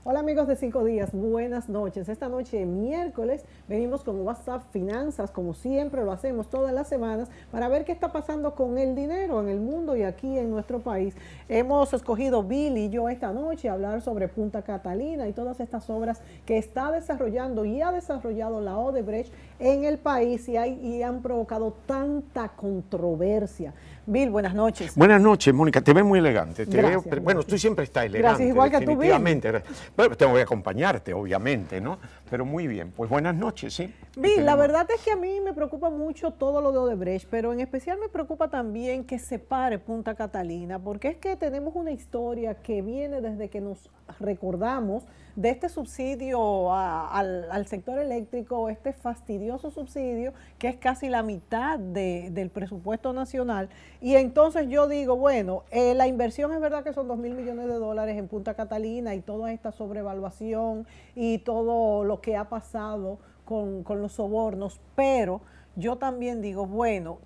Hola amigos de 5 días, buenas noches. Esta noche, miércoles, venimos con WhatsApp Finanzas, como siempre lo hacemos todas las semanas, para ver qué está pasando con el dinero en el mundo y aquí en nuestro país. Hemos escogido Bill y yo esta noche a hablar sobre Punta Catalina y todas estas obras que está desarrollando y ha desarrollado la Odebrecht en el país y han provocado tanta controversia. Bill, buenas noches. Buenas noches, Mónica. Te ves muy elegante. Gracias, veo, bueno, tú siempre estás elegante. Gracias, igual que tú, Bill. Bueno, tengo que acompañarte, obviamente, ¿no? Pero muy bien. Pues buenas noches, sí. Bill, la verdad es que a mí me preocupa mucho todo lo de Odebrecht, pero en especial me preocupa también que se pare Punta Catalina, porque es que tenemos una historia que viene desde que nos recordamos de este subsidio al sector eléctrico, este fastidioso subsidio que es casi la mitad del presupuesto nacional. Y entonces yo digo, bueno, la inversión es verdad que son 2.000 millones de dólares en Punta Catalina y toda esta sobrevaluación y todo lo que ha pasado con los sobornos, pero yo también digo, bueno,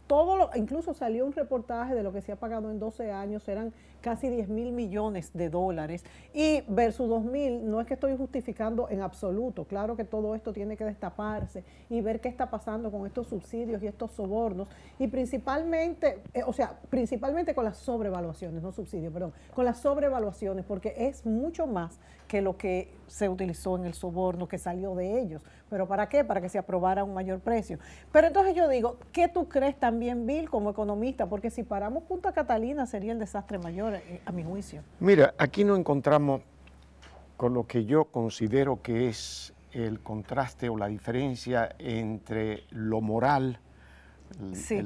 incluso salió un reportaje de lo que se ha pagado en 12 años, eran casi 10.000 millones de dólares, y versus 2.000, no es que estoy justificando en absoluto, claro que todo esto tiene que destaparse y ver qué está pasando con estos subsidios y estos sobornos, y principalmente, principalmente con las sobrevaluaciones, no subsidios, perdón, con las sobrevaluaciones, porque es mucho más que lo que se utilizó en el soborno que salió de ellos. ¿Pero para qué? Para que se aprobara un mayor precio. Pero entonces yo digo, ¿qué tú crees también, Bill, como economista? Porque si paramos Punta Catalina sería el desastre mayor, a mi juicio. Mira, aquí nos encontramos con lo que yo considero que es el contraste o la diferencia entre lo moral, Sí.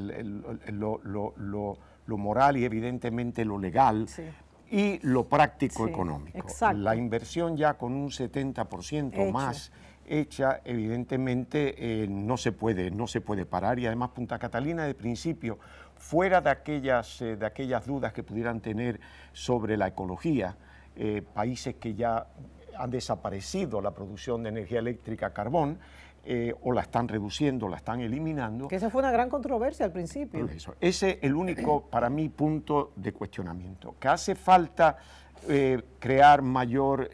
lo moral y evidentemente lo legal, sí, y lo práctico, sí, económico. Exacto. La inversión ya con un 70% más hecha, evidentemente no se puede parar, y además Punta Catalina de principio, fuera de aquellas dudas que pudieran tener sobre la ecología, países que ya han desaparecido la producción de energía eléctrica a carbón, o la están reduciendo, la están eliminando. Que esa fue una gran controversia al principio. Por eso, ese es el único, para mí, punto de cuestionamiento. Que hace falta crear mayor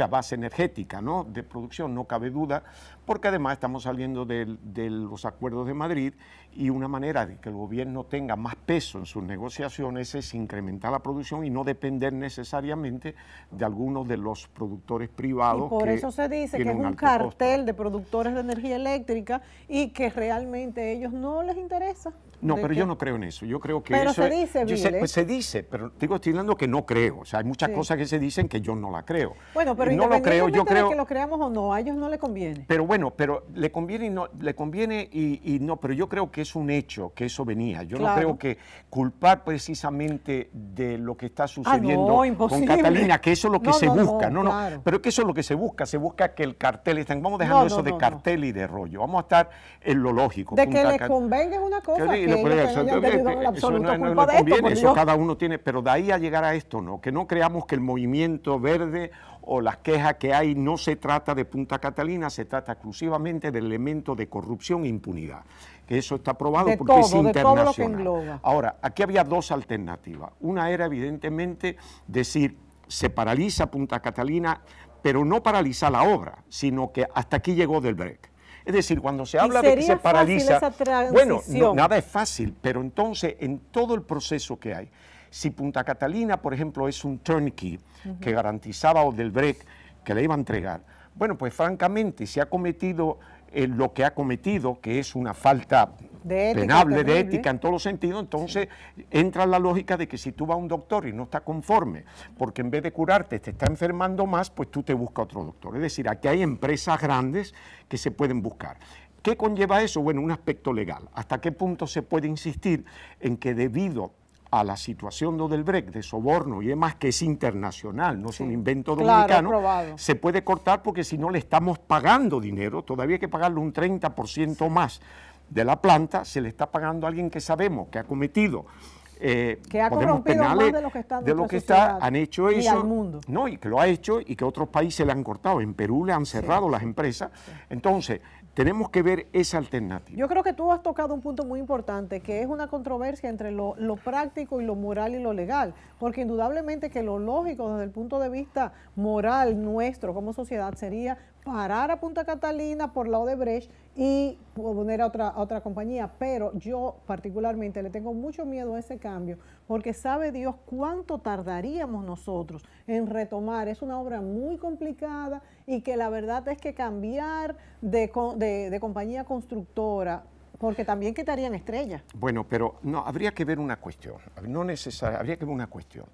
base energética, ¿no?, de producción, no cabe duda, porque además estamos saliendo de los acuerdos de Madrid, y una manera de que el gobierno tenga más peso en sus negociaciones es incrementar la producción y no depender necesariamente de algunos de los productores privados. Y por eso se dice que es un cartel de productores de energía eléctrica y que realmente a ellos no les interesa. No, pero yo no creo en eso. Yo creo que pero eso se dice, pues se dice, pero estoy hablando que no creo. O sea, hay muchas cosas que se dicen que yo no la creo. Bueno, pero no lo creo, yo creo de que lo creamos o no, a ellos no les conviene. Pero bueno, pero le conviene y no, pero yo creo que es un hecho que eso venía. Yo no creo que culpar precisamente de lo que está sucediendo con Catalina, que eso es lo que se busca. Claro. Pero que eso es lo que se busca que el cartel esté. Vamos dejando eso de cartel y de rollo. Vamos a estar en lo lógico. De que les convenga es una cosa, eso cada uno tiene, pero de ahí a llegar a esto, no, que no creamos que el movimiento verde o las quejas que hay no se trata de Punta Catalina, se trata exclusivamente del elemento de corrupción e impunidad, que eso está probado porque es internacional. De todo lo que engloba. Ahora, aquí había dos alternativas. Una era evidentemente decir, se paraliza Punta Catalina, pero no paraliza la obra, sino que hasta aquí llegó Odebrecht. Es decir, cuando se habla de que se paraliza, bueno, nada es fácil, pero entonces en todo el proceso que hay, si Punta Catalina, por ejemplo, es un turnkey que garantizaba Odebrecht que le iba a entregar, bueno, pues francamente se ha cometido lo que ha cometido, que es una falta penable de ética en todos los sentidos, entonces entra la lógica de que si tú vas a un doctor y no estás conforme, porque en vez de curarte te está enfermando más, pues tú te buscas otro doctor. Es decir, aquí hay empresas grandes que se pueden buscar. ¿Qué conlleva eso? Bueno, un aspecto legal. ¿Hasta qué punto se puede insistir en que debido a la situación de Odebrecht, de soborno y demás, que es internacional, no es un invento dominicano, se puede cortar porque si no le estamos pagando dinero, todavía hay que pagarle un 30% más de la planta se le está pagando a alguien que sabemos que ha cometido que ha corrompido penales más de lo que está, han hecho y eso, al mundo. no, y que lo ha hecho y que otros países le han cortado. En Perú le han cerrado las empresas. Entonces, tenemos que ver esa alternativa. Yo creo que tú has tocado un punto muy importante, que es una controversia entre lo práctico y lo moral y lo legal, porque indudablemente que lo lógico desde el punto de vista moral nuestro como sociedad sería parar a Punta Catalina por la Odebrecht y poner a otra compañía, pero yo particularmente le tengo mucho miedo a ese cambio, porque sabe Dios cuánto tardaríamos nosotros en retomar. Es una obra muy complicada y que la verdad es que cambiar de compañía constructora, porque también quitarían estrellas. Bueno, pero no, habría que ver una cuestión, no necesaria, habría que ver una cuestión.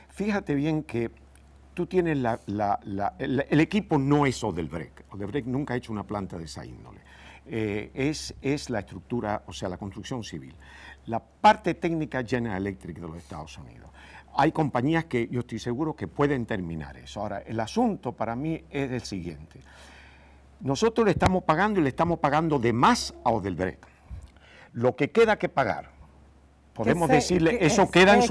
Fíjate bien que tú tienes el equipo no es Odebrecht. Odebrecht nunca ha hecho una planta de esa índole. Es la estructura, o sea, la construcción civil. La parte técnica General Electric de los Estados Unidos. Hay compañías que yo estoy seguro que pueden terminar eso. Ahora, el asunto para mí es el siguiente. Nosotros le estamos pagando y le estamos pagando de más a Odebrecht. Lo que queda que pagar, podemos decirle, eso queda en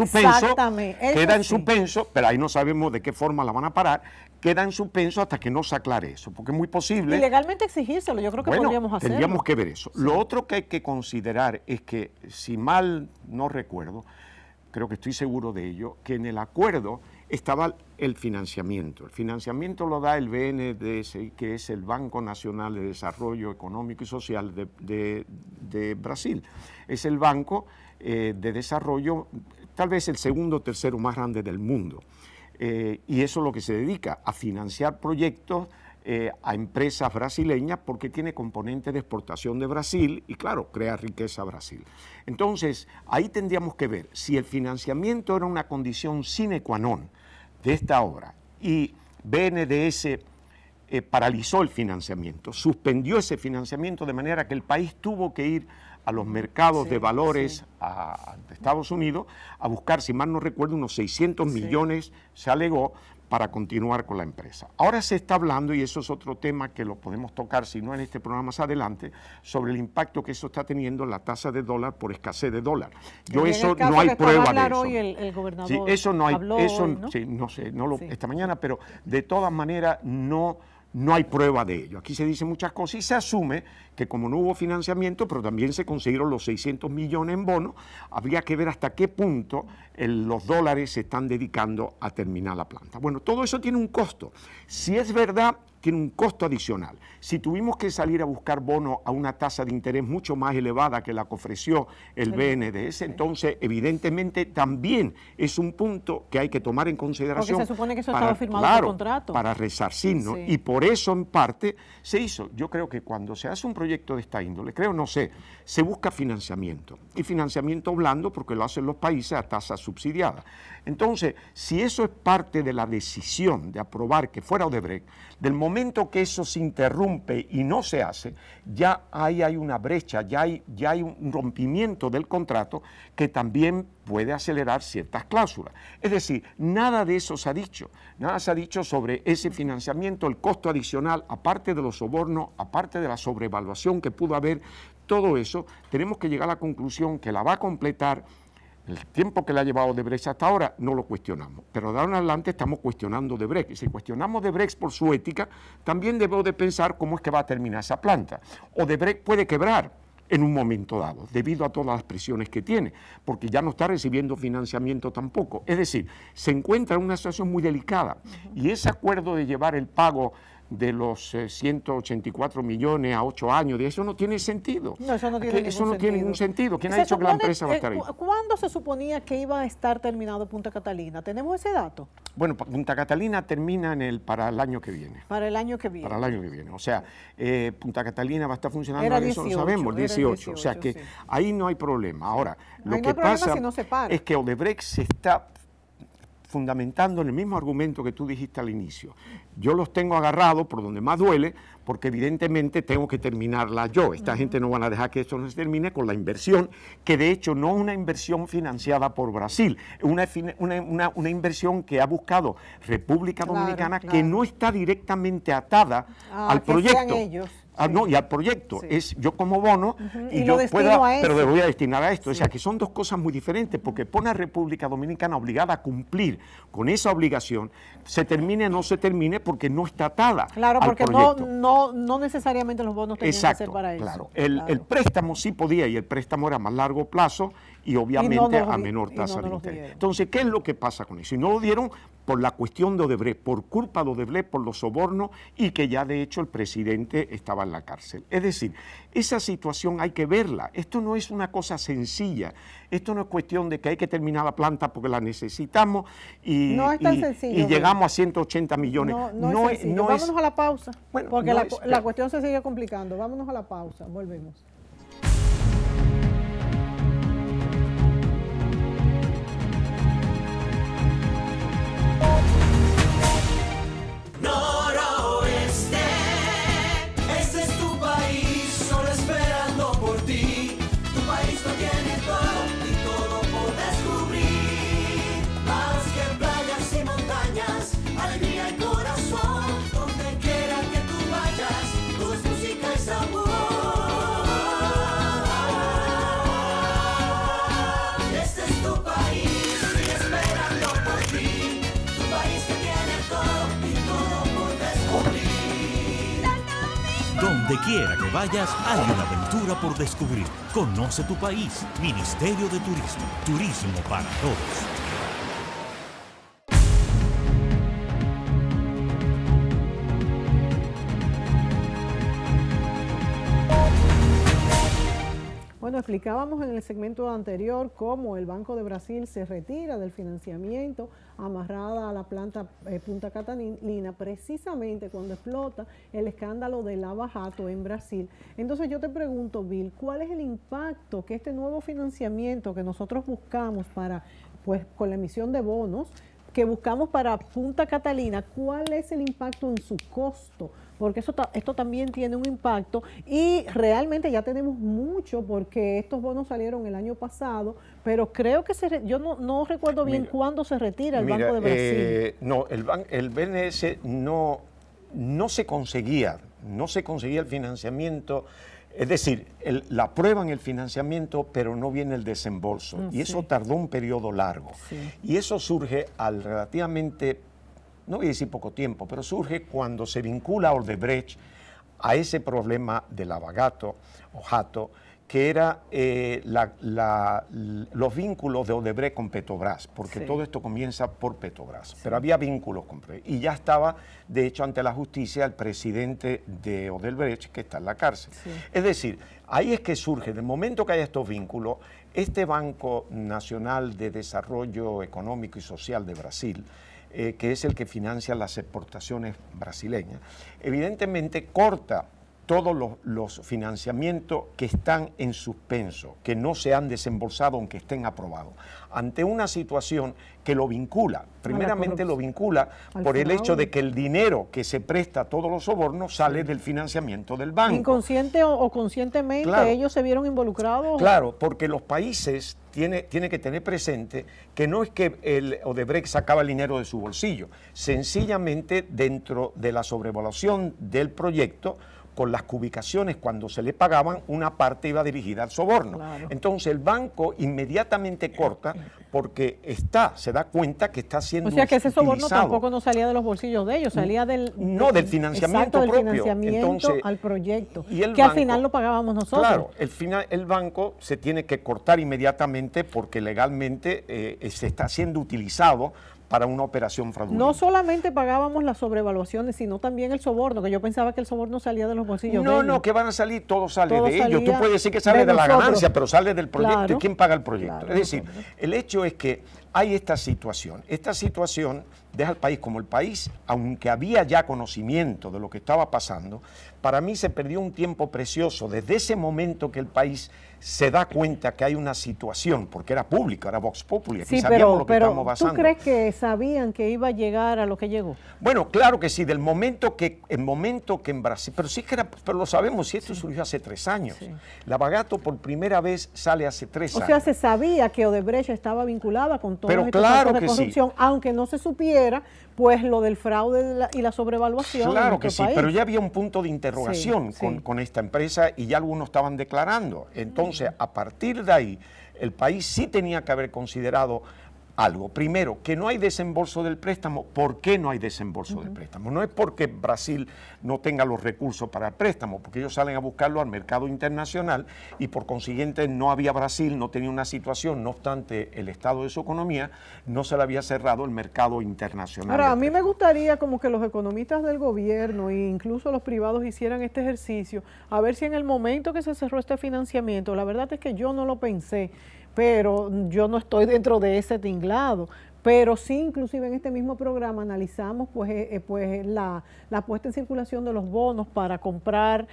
suspenso, pero ahí no sabemos de qué forma la van a parar, queda en suspenso hasta que no se aclare eso, porque es muy posible. Y legalmente exigírselo, yo creo que podríamos hacerlo. Tendríamos que ver eso. Sí. Lo otro que hay que considerar es que, si mal no recuerdo, creo que estoy seguro de ello, que en el acuerdo estaba el financiamiento. El financiamiento lo da el BNDES, que es el Banco Nacional de Desarrollo Económico y Social de Brasil. Es el banco de desarrollo, tal vez el segundo o tercero más grande del mundo. Y eso es lo que se dedica, a financiar proyectos a empresas brasileñas, porque tiene componente de exportación de Brasil y, claro, crea riqueza Brasil. Entonces, ahí tendríamos que ver si el financiamiento era una condición sine qua non de esta obra y BNDES paralizó el financiamiento, suspendió ese financiamiento de manera que el país tuvo que ir a los mercados de valores de Estados Unidos a buscar, si mal no recuerdo, unos 600 millones, se alegó, para continuar con la empresa. Ahora se está hablando, y eso es otro tema que lo podemos tocar, si no en este programa más adelante, sobre el impacto que eso está teniendo en la tasa de dólar por escasez de dólar. Yo eso no hay prueba de eso. Hoy el gobernador sí, eso no hay, eso hoy, ¿no? Sí, no sé, no lo, esta mañana, pero de todas maneras no hay prueba de ello. Aquí se dicen muchas cosas y se asume que como no hubo financiamiento, pero también se consiguieron los 600 millones en bonos, habría que ver hasta qué punto los dólares se están dedicando a terminar la planta. Bueno, todo eso tiene un costo. Si es verdad, tiene un costo adicional. Si tuvimos que salir a buscar bonos a una tasa de interés mucho más elevada que la que ofreció el BNDES, entonces evidentemente también es un punto que hay que tomar en consideración. Porque se supone que eso estaba firmado por contrato. Para resarcirnos, y por eso en parte se hizo. Yo creo que cuando se hace un proyecto de esta índole, se busca financiamiento, y financiamiento blando porque lo hacen los países a tasa subsidiada. Entonces, si eso es parte de la decisión de aprobar que fuera Odebrecht, del momento que eso se interrumpe y no se hace, ya ahí hay una brecha, ya hay un rompimiento del contrato que también puede acelerar ciertas cláusulas. Es decir, nada de eso se ha dicho, nada se ha dicho sobre ese financiamiento, el costo adicional, aparte de los sobornos, aparte de la sobrevaluación que pudo haber, todo eso, tenemos que llegar a la conclusión que la va a completar. El tiempo que le ha llevado Odebrecht hasta ahora no lo cuestionamos, pero de ahora en adelante estamos cuestionando Odebrecht. Y si cuestionamos Odebrecht por su ética, también debemos de pensar cómo es que va a terminar esa planta. Odebrecht puede quebrar en un momento dado, debido a todas las presiones que tiene, porque ya no está recibiendo financiamiento tampoco. Es decir, se encuentra en una situación muy delicada, y ese acuerdo de llevar el pago de los 184 millones a 8 años, de eso no tiene sentido. No, eso no tiene ningún sentido. ¿Quién ha dicho que la empresa va a estar ahí? ¿Cuándo se suponía que iba a estar terminado Punta Catalina? ¿Tenemos ese dato? Bueno, Punta Catalina termina para el año que viene. Para el año que viene. Para el año que viene. O sea, Punta Catalina va a estar funcionando, Era 18, eso lo sabemos, 18. O sea que ahí no hay problema. Ahora, lo que pasa es que Odebrecht se está fundamentando en el mismo argumento que tú dijiste al inicio. Yo los tengo agarrados por donde más duele, porque evidentemente tengo que terminarla yo. Esta gente no van a dejar que esto no se termine con la inversión, que de hecho no es una inversión financiada por Brasil, es una inversión que ha buscado República Dominicana, que no está directamente atada al proyecto. No, y al proyecto. Sí. Es yo como bono Y yo lo destino a pero eso. le voy a destinar a esto. Sí. O sea, que son dos cosas muy diferentes, porque pone a República Dominicana obligada a cumplir con esa obligación, se termine o no se termine, porque no está atada Claro, al porque proyecto. no necesariamente los bonos tenían Exacto, que ser para eso. claro. El préstamo sí podía, y el préstamo era a más largo plazo y obviamente nos lo a di- menor y tasa no de nos lo interés. dieron. Entonces, ¿qué es lo que pasa con eso? Y no lo dieron por la cuestión de Odebrecht, por culpa de Odebrecht, por los sobornos, y que ya de hecho el presidente estaba en la cárcel. Es decir, esa situación hay que verla. Esto no es una cosa sencilla. Esto no es cuestión de que hay que terminar la planta porque la necesitamos y, No es tan sencillo, y llegamos a 180 millones. No es sencillo. Vámonos a la pausa, Bueno, porque no la cuestión se sigue complicando. Vámonos a la pausa, volvemos. Noroeste, este es tu país, solo esperando por ti. Tu país lo tiene todo y todo por descubrir. Más que playas y montañas, alegría y corazón. Donde quiera que tú vayas, todo es música y sabor. Este es tu país, sigue esperando por ti. Tu país que tiene todo y todo por descubrir. Donde quiera que vayas, hay una aventura por descubrir. Conoce tu país. Ministerio de Turismo. Turismo para todos. Bueno, explicábamos en el segmento anterior cómo el Banco de Brasil se retira del financiamiento amarrada a la planta Punta Catalina, precisamente cuando explota el escándalo de Lava Jato en Brasil. Entonces yo te pregunto, Bill, ¿cuál es el impacto que este nuevo financiamiento que nosotros buscamos para, pues, con la emisión de bonos, que buscamos para Punta Catalina, cuál es el impacto en su costo? Porque esto también tiene un impacto y realmente ya tenemos mucho porque estos bonos salieron el año pasado, pero creo que yo no recuerdo bien cuándo se retira el Banco de Brasil. No, el BNS no se conseguía el financiamiento. Es decir, la aprueban el financiamiento, pero no viene el desembolso. Y eso tardó un periodo largo. Sí. Y eso surge al relativamente, no voy a decir poco tiempo, pero surge cuando se vincula a Odebrecht a ese problema de Lava Jato, que era los vínculos de Odebrecht con Petrobras, porque todo esto comienza por Petrobras, pero había vínculos con Petrobras. Y ya estaba, de hecho, ante la justicia el presidente de Odebrecht, que está en la cárcel. Sí. Es decir, ahí es que surge, del momento que hay estos vínculos, este Banco Nacional de Desarrollo Económico y Social de Brasil, que es el que financia las exportaciones brasileñas, evidentemente corta todos los financiamientos que están en suspenso, que no se han desembolsado aunque estén aprobados, ante una situación que lo vincula, primeramente lo vincula por el hecho de que el dinero que se presta a todos los sobornos sale del financiamiento del banco. Inconsciente o conscientemente, Claro. ellos se vieron involucrados. Claro, porque los países tiene que tener presente que no es que el Odebrecht sacaba el dinero de su bolsillo, sencillamente dentro de la sobrevaluación del proyecto, con las cubicaciones cuando se le pagaban, una parte iba dirigida al soborno. Claro. Entonces el banco inmediatamente corta porque se da cuenta que está siendo O sea que ese soborno utilizado. tampoco no salía de los bolsillos de ellos, salía del financiamiento exacto, del propio. financiamiento Entonces, al proyecto, y el que al banco- final lo pagábamos nosotros. Claro, el banco se tiene que cortar inmediatamente porque legalmente se está siendo utilizado para una operación fraudulenta. No solamente pagábamos las sobrevaluaciones, sino también el soborno, que yo pensaba que el soborno salía de los bolsillos de ellos. No, que van a salir, todo sale Todo de ellos. Tú salía puedes decir que sale de de la nosotros. ganancia, pero sale del proyecto. Claro. ¿Y quién paga el proyecto? Claro, Es decir, nosotros. el hecho es que hay esta situación. Esta situación deja al país como el país, aunque había ya conocimiento de lo que estaba pasando, para mí se perdió un tiempo precioso desde ese momento que el país se da cuenta que hay una situación, porque era pública, era Vox Populi, aquí Sí, sabíamos lo que pero estábamos ¿tú pasando. crees que sabían que iba a llegar a lo que llegó? Bueno, claro que sí, el momento que en Brasil, pero sí que pero lo sabemos, si esto surgió hace 3 años. Sí. Lava Jato por primera vez sale hace 3 O años. sea, se sabía que Odebrecht estaba vinculada con todos Pero estos claro casos de que sí. corrupción, aunque no se supiera, pues lo del fraude y la sobrevaluación. Claro en que sí, nuestro país. pero ya había un punto de interrogación Sí, sí. con esta empresa y ya algunos estaban declarando. Entonces, a partir de ahí, el país sí tenía que haber considerado algo. Primero, que no hay desembolso del préstamo. ¿Por qué no hay desembolso del préstamo? No es porque Brasil no tenga los recursos para el préstamo, porque ellos salen a buscarlo al mercado internacional y por consiguiente no había Brasil, no tenía una situación, no obstante el estado de su economía, no se le había cerrado el mercado internacional. Ahora, a del mí me préstamo. gustaría como que los economistas del gobierno e incluso los privados hicieran este ejercicio, a ver si en el momento que se cerró este financiamiento, la verdad es que yo no lo pensé, pero yo no estoy dentro de ese tinglado, pero sí inclusive en este mismo programa analizamos pues la puesta en circulación de los bonos para comprar,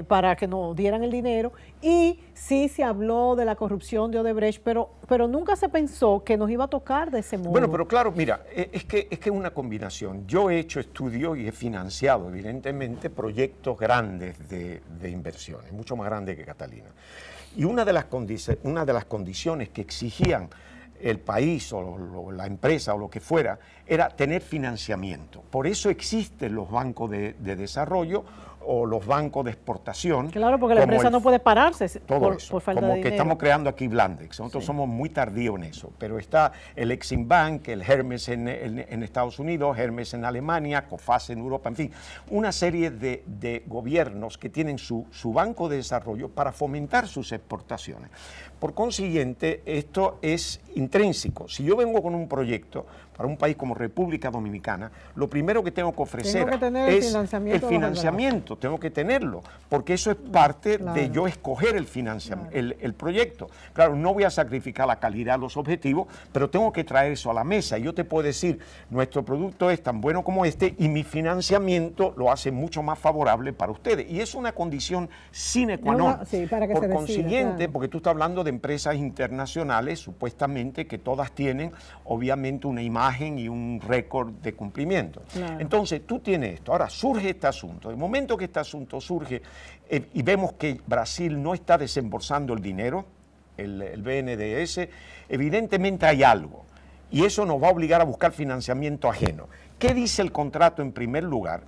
para que nos dieran el dinero, y sí se habló de la corrupción de Odebrecht, pero nunca se pensó que nos iba a tocar de ese modo. Bueno, pero claro, mira, es que es una combinación. Yo he hecho estudios y he financiado, evidentemente, proyectos grandes de inversiones, mucho más grandes que Catalina. Y una de las condiciones que exigían el país o la empresa o lo que fuera era tener financiamiento. Por eso existen los bancos de desarrollo o los bancos de exportación. Claro, porque la empresa no puede pararse por falta como de que dinero. estamos creando aquí Blandex. Nosotros somos muy tardíos en eso, pero está el Exim Bank, el Hermes en Estados Unidos, Hermes en Alemania, COFAS en Europa, en fin, una serie de gobiernos que tienen su banco de desarrollo para fomentar sus exportaciones. Por consiguiente, esto es intrínseco. Si yo vengo con un proyecto para un país como República Dominicana, lo primero que tengo que ofrecer Tengo que tener es el financiamiento, tengo que tenerlo, porque eso es parte Claro. de yo escoger el financiamiento, el proyecto. Claro, no voy a sacrificar la calidad, los objetivos, pero tengo que traer eso a la mesa. Yo te puedo decir, nuestro producto es tan bueno como este y mi financiamiento lo hace mucho más favorable para ustedes. Y es una condición sine qua non. Sí, para que Por se decida, consiguiente, claro. porque tú estás hablando de empresas internacionales, supuestamente, que todas tienen, obviamente, una imagen y un récord de cumplimiento. Claro. Entonces, tú tienes esto. Ahora, surge este asunto. El momento que este asunto surge y vemos que Brasil no está desembolsando el dinero, el BNDES, evidentemente hay algo. Y eso nos va a obligar a buscar financiamiento ajeno. ¿Qué dice el contrato en primer lugar?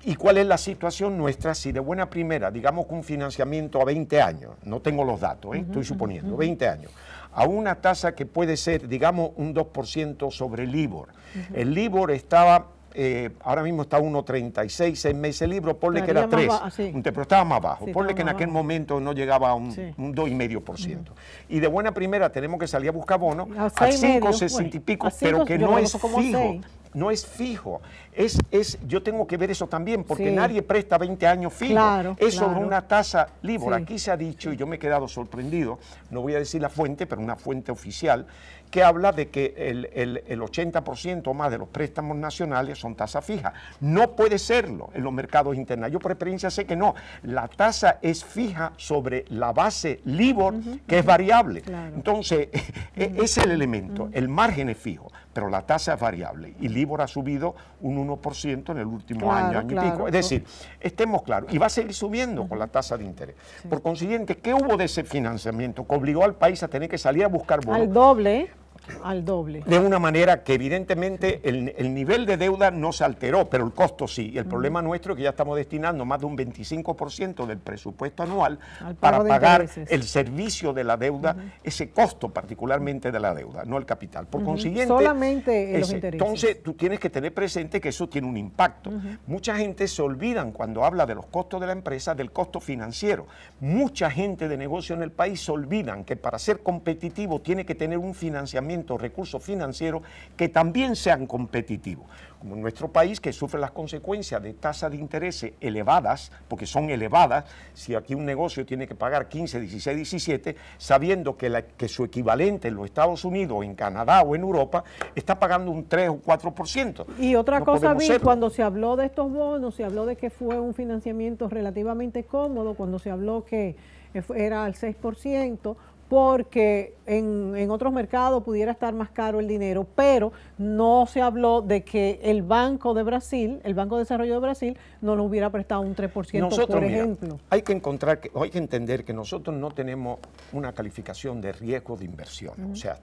¿Y cuál es la situación nuestra si de buena primera, digamos que un financiamiento a 20 años, no tengo los datos, estoy suponiendo, 20 años, a una tasa que puede ser, digamos, un 2% sobre el LIBOR. El LIBOR estaba, ahora mismo está a 1,36, 6 meses el LIBOR, ponle que era 3, pero estaba más bajo, Sí, ponle que en más aquel bajo. momento no llegaba a un, Sí. un 2,5%. Y de buena primera tenemos que salir a buscar bonos A a 6,5, 5,60 y pico, a pero 5, que yo no lo es conozco como fijo. 6. No es fijo, yo tengo que ver eso también, porque Sí. nadie presta 20 años fijo, Claro, es sobre claro. una tasa LIBOR. Sí. Aquí se ha dicho, y yo me he quedado sorprendido, no voy a decir la fuente, pero una fuente oficial, que habla de que el 80% más de los préstamos nacionales son tasa fija. No puede serlo en los mercados internacionales. Yo por experiencia sé que no. La tasa es fija sobre la base LIBOR, que es variable. Claro. Entonces, ese es el elemento. El margen es fijo, pero la tasa es variable. Y LIBOR ha subido un 1% en el último Claro, año y claro. pico. Es decir, estemos claros. Y va a seguir subiendo con la tasa de interés. Por consiguiente, ¿qué hubo de ese financiamiento que obligó al país a tener que salir a buscar bonos? Al doble, al doble. De una manera que evidentemente el nivel de deuda no se alteró, pero el costo sí. Y el problema nuestro es que ya estamos destinando más de un 25% del presupuesto anual Al pago para de pagar intereses. el servicio de la deuda, ese costo particularmente de la deuda, no el capital. Por consiguiente, Solamente los intereses. entonces tú tienes que tener presente que eso tiene un impacto. Mucha gente se olvidan cuando habla de los costos de la empresa del costo financiero. Mucha gente de negocio en el país se olvidan que para ser competitivo tiene que tener un financiamiento, recursos financieros que también sean competitivos. Como en nuestro país, que sufre las consecuencias de tasas de interés elevadas, porque son elevadas, si aquí un negocio tiene que pagar 15, 16, 17, sabiendo que su equivalente en los Estados Unidos, en Canadá o en Europa, está pagando un 3 o 4%. Y otra No cosa, podemos vi, serlo. cuando se habló de estos bonos, se habló de que fue un financiamiento relativamente cómodo, cuando se habló que era al 6%, porque en otros mercados pudiera estar más caro el dinero, pero no se habló de que el Banco de Brasil, el Banco de Desarrollo de Brasil, no nos hubiera prestado un 3%, nosotros, por mira, ejemplo. hay que entender que nosotros no tenemos una calificación de riesgo de inversión. O sea,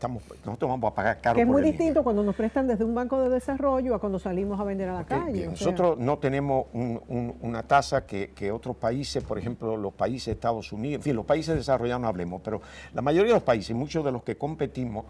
nosotros vamos a pagar caro Que es por muy el distinto dinero. cuando nos prestan desde un banco de desarrollo a cuando salimos a vender a la calle. Bien, o sea. nosotros no tenemos una tasa que otros países, por ejemplo, los países de Estados Unidos, en fin, los países desarrollados no hablemos, pero la mayoría de los países, muchos de los que competimos,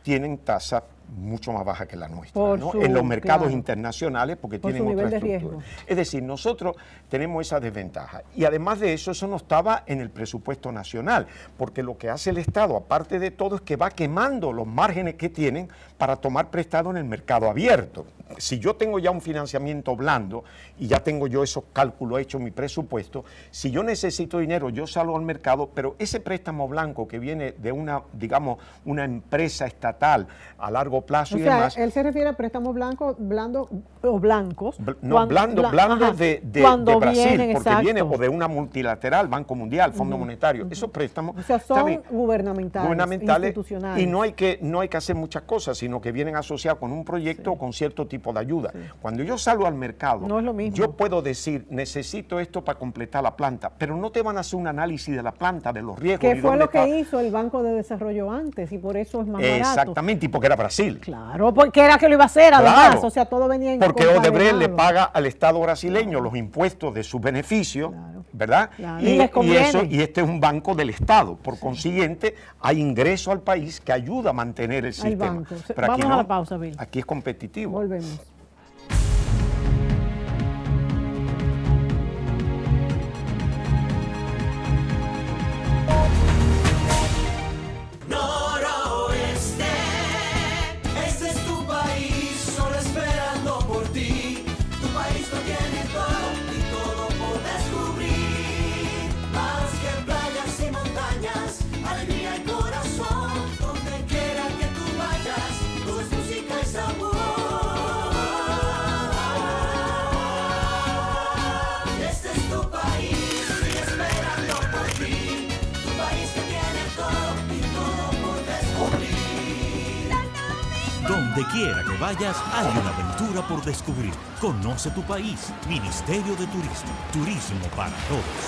tienen tasas mucho más bajas que la nuestra, ¿no? En los mercados internacionales, porque Por tienen su otra nivel de estructura. riesgo. Es decir, nosotros tenemos esa desventaja. Y además de eso, eso no estaba en el presupuesto nacional, porque lo que hace el Estado, aparte de todo, es que va quemando los márgenes que tienen para tomar prestado en el mercado abierto. Si yo tengo ya un financiamiento blando y ya tengo yo esos cálculos hechos en mi presupuesto, si yo necesito dinero, yo salgo al mercado, pero ese préstamo blanco que viene de una, digamos, una empresa estatal a largo plazo O y sea, demás. él se refiere a préstamos blancos, blandos o blancos. Blandos de Brasil, vienen, porque exacto. viene o de una multilateral, Banco Mundial, Fondo Monetario. Esos préstamos O sea, son gubernamentales, institucionales. y no hay que hacer muchas cosas, sino que vienen asociados con un proyecto o con cierto tipo de ayuda. Cuando yo salgo al mercado, no es lo mismo. yo puedo decir, necesito esto para completar la planta, pero no te van a hacer un análisis de la planta, de los riesgos. Que fue lo que hizo el Banco de Desarrollo antes, y por eso es más barato. Exactamente, y porque era Brasil. Claro, porque era que lo iba a hacer, además. Claro, O sea, todo venía en porque Odebrecht le concadenado. paga al Estado brasileño los impuestos de sus beneficios, ¿verdad? Claro. Y les conviene. Y este es un banco del Estado. Por consiguiente, hay ingreso al país que ayuda a mantener el sistema. banco. Pero Vamos aquí a la pausa, Bill. Aquí es competitivo. Volvemos. Noroeste, este es tu país, solo esperando por ti. Tu país lo tiene todo y todo por descubrir. Más que playas y montañas, alegría y corazón. Donde quiera que tú vayas, todo es música y sabor. Este es tu país, sigue esperando por ti. Tu país que tiene todo y todo por descubrir. Donde quiera que vayas, hay una aventura por descubrir. Conoce tu país. Ministerio de Turismo. Turismo para todos.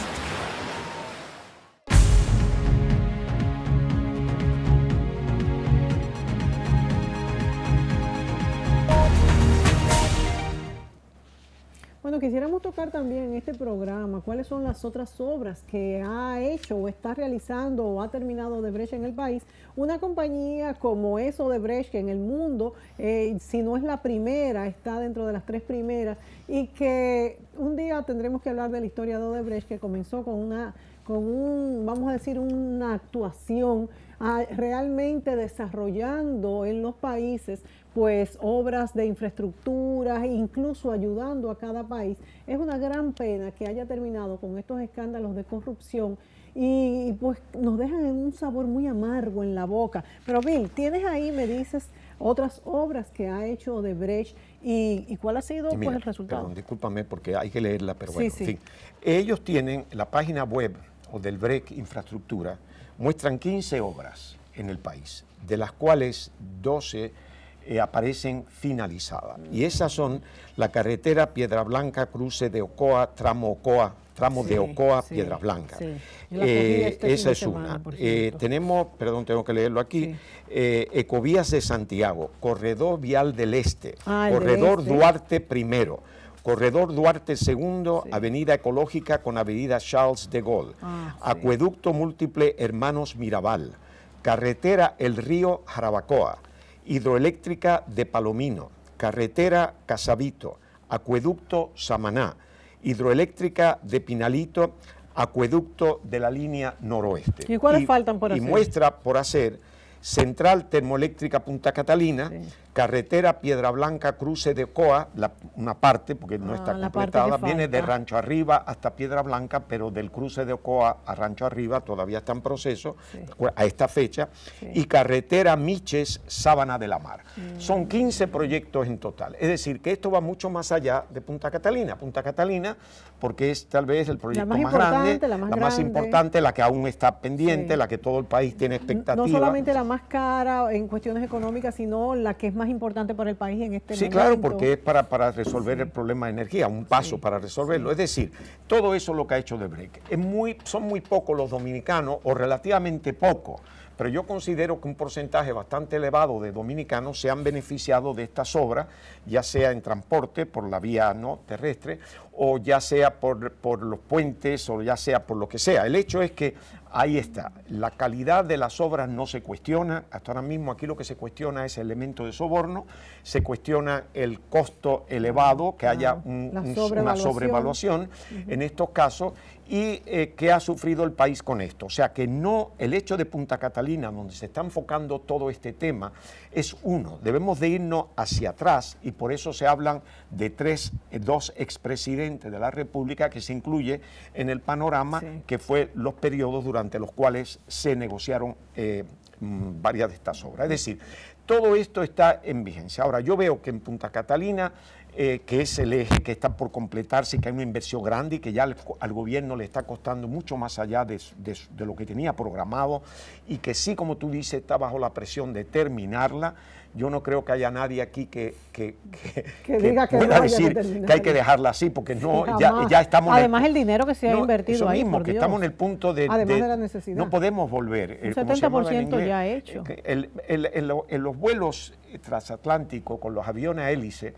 Bueno, quisiéramos tocar también en este programa cuáles son las otras obras que ha hecho o está realizando o ha terminado Odebrecht en el país. Una compañía como es Odebrecht, que en el mundo, si no es la primera, está dentro de las 3 primeras, y que un día tendremos que hablar de la historia de Odebrecht, que comenzó vamos a decir, una actuación realmente desarrollando en los países pues obras de infraestructura, incluso ayudando a cada país. Es una gran pena que haya terminado con estos escándalos de corrupción y pues nos dejan en un sabor muy amargo en la boca. Pero Bill, tienes ahí, me dices, otras obras que ha hecho Odebrecht y cuál ha sido Mira, pues el resultado. Perdón, discúlpame porque hay que leerla, pero bueno, Sí. en fin. Ellos tienen la página web Odebrecht Infraestructura, muestran 15 obras en el país, de las cuales 12 aparecen finalizadas. Y esas son la carretera Piedra Blanca, cruce de Ocoa, tramo de Ocoa, Piedra Blanca. Sí. Yo la cogí este fin Esa de es semana, una. por cierto. Tenemos, perdón, tengo que leerlo aquí, Ecovías de Santiago, Corredor Vial del Este, Ah, el del Corredor Este. Duarte I, Corredor Duarte II, Avenida Ecológica con Avenida Charles de Gaulle, Acueducto Múltiple Hermanos Mirabal, Carretera El Río Jarabacoa, Hidroeléctrica de Palomino, Carretera Casabito, Acueducto Samaná, Hidroeléctrica de Pinalito, Acueducto de la línea noroeste. ¿Y cuáles faltan por hacer? Y muestra por hacer Central Termoeléctrica Punta Catalina, carretera Piedra Blanca, cruce de Ocoa, una parte, porque no está la parte completada, que viene de falta. Rancho Arriba hasta Piedra Blanca, pero del cruce de Ocoa a Rancho Arriba todavía está en proceso, Sí. a esta fecha, Sí. y carretera Miches, Sábana de la Mar. Son 15 proyectos en total, es decir, que esto va mucho más allá de Punta Catalina. Punta Catalina, porque es tal vez el proyecto más más grande, importante, la más más grande. importante, la que aún está pendiente, Sí. la que todo el país tiene expectativa. No solamente la más cara en cuestiones económicas, sino la que es más importante para el país en este Sí, momento. claro, porque es para resolver el problema de energía, un paso para resolverlo. Es decir, todo eso es lo que ha hecho Odebrecht. Son muy pocos los dominicanos, o relativamente pocos, pero yo considero que un porcentaje bastante elevado de dominicanos se han beneficiado de estas obras, ya sea en transporte, por la vía no terrestre, o ya sea por los puentes, o ya sea por lo que sea. El hecho es que ahí está, la calidad de las obras no se cuestiona, hasta ahora mismo aquí lo que se cuestiona es el elemento de soborno, se cuestiona el costo elevado, que haya La una sobrevaluación. sobrevaluación en estos casos, y que ha sufrido el país con esto. O sea que no, el hecho de Punta Catalina, donde se está enfocando todo este tema, es uno, debemos de irnos hacia atrás, y por eso se hablan de dos expresidentes de la República que se incluye en el panorama, Sí. que fue los periodos durante los cuales se negociaron varias de estas obras. Es decir, todo esto está en vigencia. Ahora, yo veo que en Punta Catalina, que es el eje que está por completarse, que hay una inversión grande y que ya al gobierno le está costando mucho más allá de lo que tenía programado, y que sí, como tú dices, está bajo la presión de terminarla. Yo no creo que haya nadie aquí que diga que no pueda haya que decir terminarla. que hay que dejarla así, porque no, Jamás. ya estamos... Además, el dinero que se ha No, invertido eso ahí, mismo, por que Dios. estamos en el punto Además de la necesidad. no podemos volver. Un ¿cómo se llamaba en 70% inglés? ya hecho. En los vuelos transatlánticos con los aviones a hélice,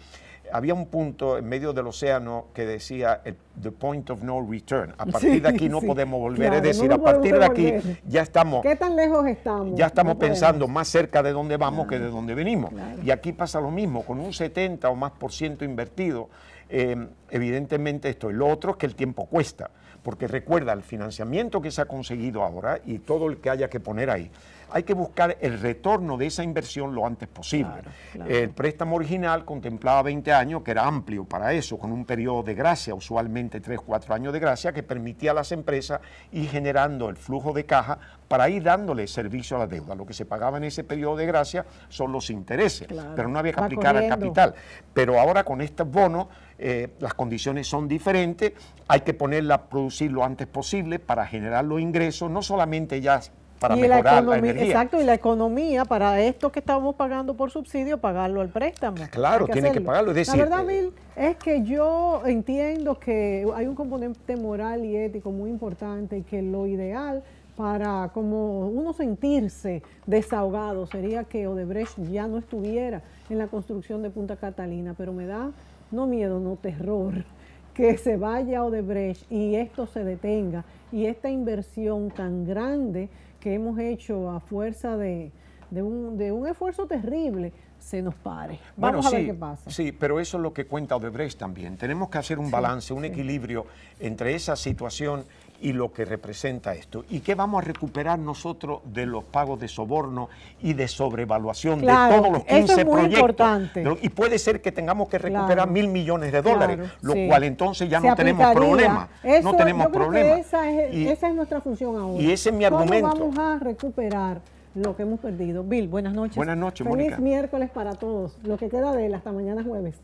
había un punto en medio del océano que decía the point of no return. A partir de aquí no Sí, podemos volver. claro, Es decir, no a partir de podemos aquí volver. ya estamos... ¿Qué tan lejos estamos? Ya estamos No podemos. pensando más cerca de dónde vamos que de dónde venimos. Claro. Y aquí pasa lo mismo, con un 70 o más por ciento invertido, evidentemente esto. Y lo otro es que el tiempo cuesta, porque recuerda, el financiamiento que se ha conseguido ahora y todo el que haya que poner ahí, hay que buscar el retorno de esa inversión lo antes posible. Claro, claro. El préstamo original contemplaba 20 años, que era amplio para eso, con un periodo de gracia, usualmente 3 o 4 años de gracia, que permitía a las empresas ir generando el flujo de caja para ir dándole servicio a la deuda. Lo que se pagaba en ese periodo de gracia son los intereses, Claro. pero no había que Va aplicar al corriendo. capital. Pero ahora con estos bonos las condiciones son diferentes, hay que ponerla a producir lo antes posible para generar los ingresos, no solamente ya para Y mejorar la energía. Exacto, y la economía, para esto que estamos pagando por subsidio, pagarlo al préstamo. Claro, Hay tiene que hacerlo. pagarlo, es decir, la verdad, Bill, es que yo entiendo que hay un componente moral y ético muy importante, y que lo ideal para como uno sentirse desahogado sería que Odebrecht ya no estuviera en la construcción de Punta Catalina, pero me da no miedo, no terror, que se vaya Odebrecht y esto se detenga, y esta inversión tan grande que hemos hecho a fuerza de un esfuerzo terrible se nos pare. Vamos a ver qué pasa. Sí, pero eso es lo que cuenta Odebrecht también. Tenemos que hacer un balance, un equilibrio entre esa situación y lo que representa esto. ¿Y qué vamos a recuperar nosotros de los pagos de soborno y de sobrevaluación Claro, de todos los eso es 15 muy proyectos? importante. Y puede ser que tengamos que recuperar Claro. 1.000 millones de dólares, Claro, lo sí. cual entonces ya Se no tenemos aplicaría. problema. Eso, No tenemos yo creo problema. que Y- esa es nuestra función ahora. y ese es mi argumento. ¿Cómo vamos a recuperar lo que hemos perdido? Bill, buenas noches. Buenas noches, Feliz Mónica. miércoles para todos. Lo que queda de él, hasta mañana jueves.